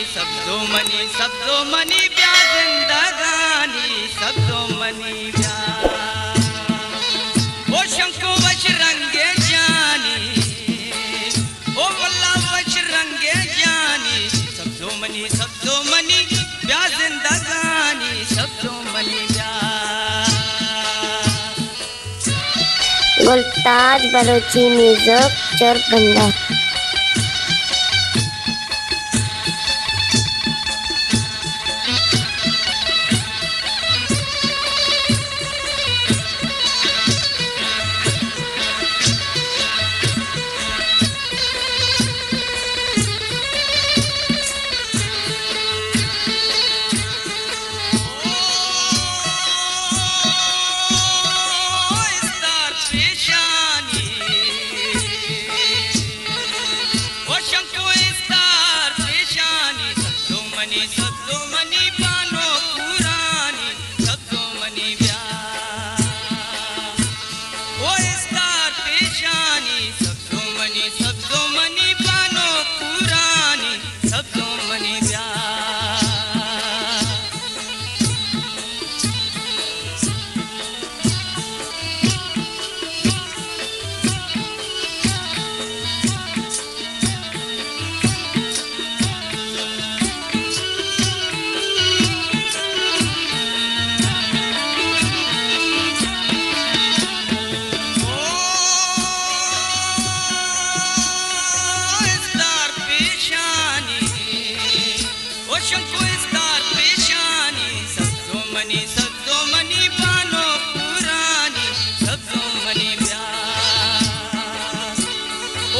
सब्दो money प्या जिंदगानी सब्दो money प्या ओ शंको वच रंगे जानी ओ वल्ला वच रंगे जानी सब्दो मनी प्या जिंदगानी सब्दो मनी प्या। गुलताज बलोची म्यूजिक चोरबंदर। सब्दो मनी पानो पुरानी सब्दो मनी प्या ओ स्टार पेशानी सब्दो मनी पानो पुरानी सब्दो मनी प्या। शंको स्टार पेशानी सब्दो मनी पानो पुरानी सब्दो मनी प्या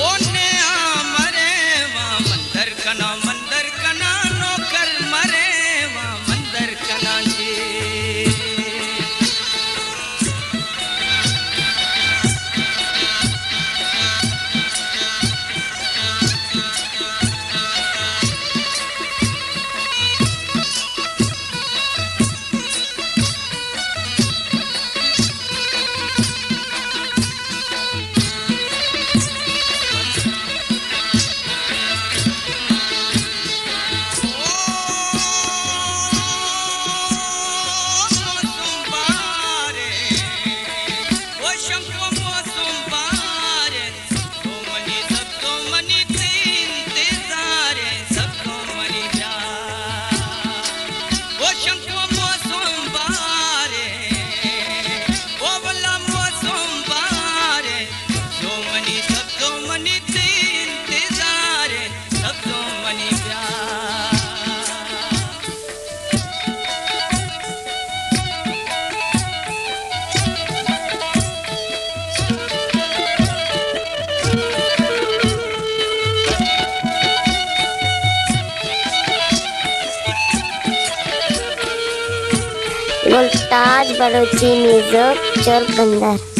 ओ ने मरे वहाँ मंदर कना नौकर मरे वहाँ मंदर कना जी। गुलताज बलोची म्यूजिक चोरबंदर।